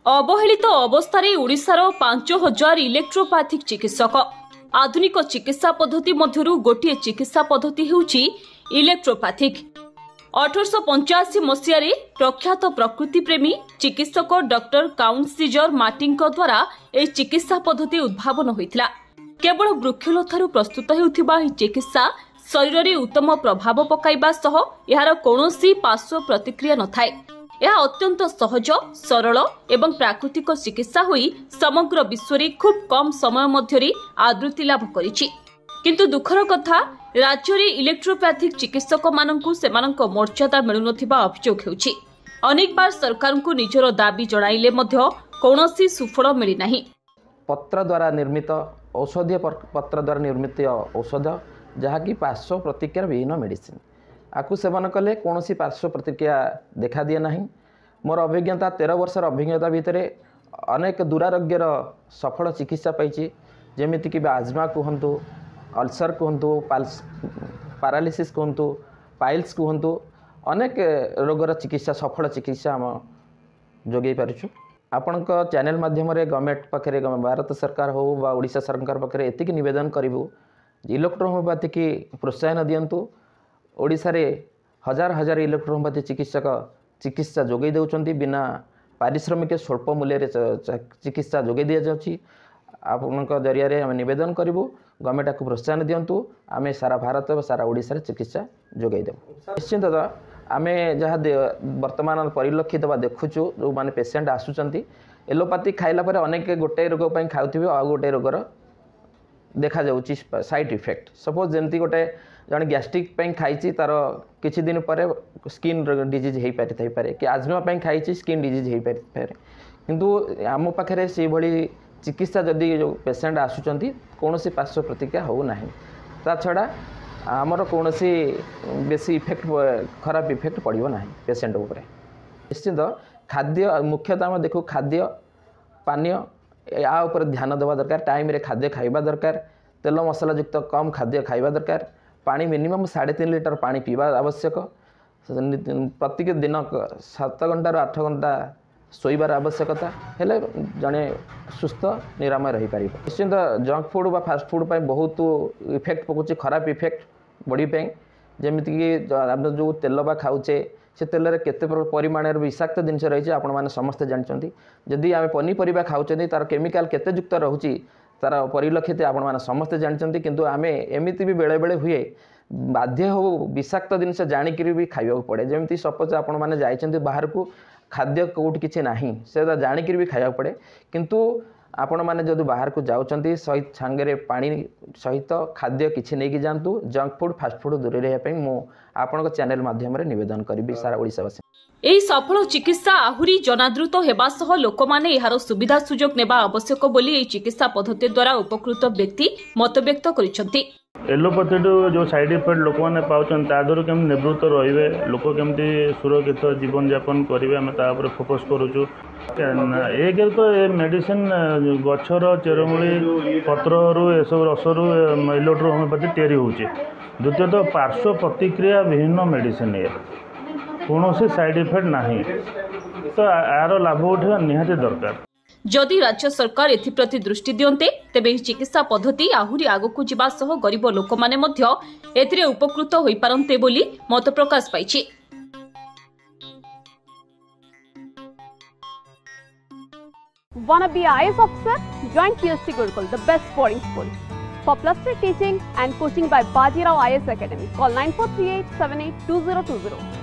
अवहेलित अवस्था ओडिशार 5000 इलेक्ट्रोपैथिक चिकित्सक आधुनिक चिकित्सा पद्धति मध्यरु गोटे चिकित्सा पद्धति हेउची इलेक्ट्रोपैथिक। 1885 मसीह प्रख्यात प्रकृति प्रेमी चिकित्सक डॉक्टर काउंसिजर मार्टिनक द्वारा ए चिकित्सा पद्धति उद्भावन होइतिला। केवल वृक्षलतारु प्रस्तुत हेउथिबा ही चिकित्सा शरीर में उत्तम प्रभाव पकाइबा सह यार कोनोसी पार्श्व प्रतिक्रिया नथाय। यह अत्यंत सहज सरल एवं प्राकृतिक चिकित्सा होई समग्र विश्व में खूब कम समय मध्यरी आदृति लाभ करिछि। किंतु दुखर कथा राज्य में इलेक्ट्रोपैथिक चिकित्सक माननकु सेमानक मर्यादा मिलुनथिबा अभियोग हेउछि। अनेक बार सरकार को निजर दाबी जणाइले मध्य कोनोसी सुफल मिली नाही। पत्र द्वारा निर्मित औषधीय पत्र द्वारा निर्मित औषध जहाँकि पार्श्व प्रतिक्रिया विहीन मेडिसिन आपको सेवन कले कौन पार्श्व प्रतिक्रिया देखा दिए ना। मोर अभिज्ञता 13 वर्षर अभिज्ञता भितर अनेक दुरारोग्यर सफल चिकित्सा पाई जमीक आजमा कहतु अल्सर कहतु पारालिसिस कहतु पाइल्स कहतु अनेक रोगर चिकित्सा सफल चिकित्सा आम जोगे पार्छु। आपण चैनल माध्यम गवर्नमेंट पाखे भारत सरकार हो बा ओडिशा सरकार पाखे एतिक निवेदन करूँ इलेक्ट्रोहोमियोपैथी की प्रोत्साहन दिंतु। ओडिशा रे हजार हजार इलेक्ट्रोहोमियोपैथी चिकित्सक चिकित्सा जोगे देउछंती बिना पारिश्रमिक स्वल्प मूल्य चिकित्सा जोगे दि जाउछि। आपनक जरिया रे हम निवेदन करूँ गवर्नमेंट को प्रोत्साहन दिंतु। आम सारा भारत और सारा ओडिशा रे चिकित्सा जोगे देबु। निश्चित आम जहाँ वर्तमान परिलक्षित बा देखुचु जो माने पेशेंट आसुचंती एलोपैथी खाइला पर अनेक गोटे रोग पर खाउथिबे आ गोटे रोगर देखा जाउची साइड इफेक्ट। सपोज जमती गोटे जन गैस्ट्रिक खाई तार किछि दिन पर स्किन डिजीज हो पारे कि आजमा खाई स्किन डिजीज हो पारे किंतु आम पाखे से भली चिकित्सा जदि जो पेशेंट आसुचंती कौन पार्श्व प्रतिक्रिया हो ना। ता छड़ा आमर कौन बेसी इफेक्ट खराब इफेक्ट पड़ो ना पेशेंट उपर। निश्चित खाद्य मुख्यतः आम देखू खाद्य पानीय या ऊपर ध्यान देवा दरकार। टाइम रे खाद्य खाइबा दरकार। तेल मसला युक्त कम खाद्य खाइबा दरकार। पानी मिनिमम 3.5 लिटर पानी पीवा आवश्यक। प्रत्येक दिन 7 घंटा 8 घंटा शोइबार आवश्यकता हेले जने सुस्थ निरामय रही पारिबो। निश्चित जंक फूड बा फास्ट फूड पर बहुत इफेक्ट पकुची खराब इफेक्ट बॉडी पे जमीती कि आम जो तेल बा खाऊचे से तेल रे केते परिमाण विषाक्त जिनस रही आपण मैंने समस्ते जानते। जदि आम पनीपरिया खाऊँ तार केमिकाल केते युक्त रोचे तार परिलक्षित आपण मैंने समस्ते जानते। किंतु आम एमती भी बेले बेले हुए बाध्य हो विषाक्त जिनस जाणिक भी खाइबा पड़े। जमी सपोज आपण मैंने जाइछन्ति बाहर को खाद्य कौट किसी ना से जाणिक भी खाइबा पड़े। किंतु आपण मैंने जब बाहर को जाउछन्ति सहित सांगे पानी सहित खाद्य किसी नहीं जातु। जंक फूड फास्ट फूड दूर रही मु आपण चैनल माध्यम निवेदन करी सारा ओडिशावासी। एही सफल चिकित्सा आहुरी जनादृत हेबा सह लोकमाने एहार सुविधा सुजोग नेबा आवश्यक बोली एही चिकित्सा पद्धति द्वारा उपकृत व्यक्ति मत व्यक्त करिसंति। एलोपैथी जो साइड इफेक्ट लोक मैंने पाँच तादर केम निवृत्त रे लोक केमती सुरक्षित जीवन यापन करेंगे आम तापर फोकस करुचु। एक तो ये मेडिसिन गचर चेरमूली पत्रु एसब रसरू इलेक्ट्रोहोमियोपैथी या होची। द्वितीयतः पार्श्व प्रतिक्रिया विहीन मेडिसिन ये कौन साइड इफेक्ट ना तो यार लाभ उठा निहाती दरकार। जदि राज्य सरकार एथिप्रति दृष्टि दियन्ते तेबे एही चिकित्सा पद्धति आहुरी आगकु जिबा सह गरीब लोक माने मध्य एथिरे उपकृत होई पारन्ते बोली मत प्रकाश पाइछि। Wanna be IAS officer? Join PSC Gurukul, the best boarding school. For +3 teaching and coaching by Bajirao IAS Academy, call 9438 782020.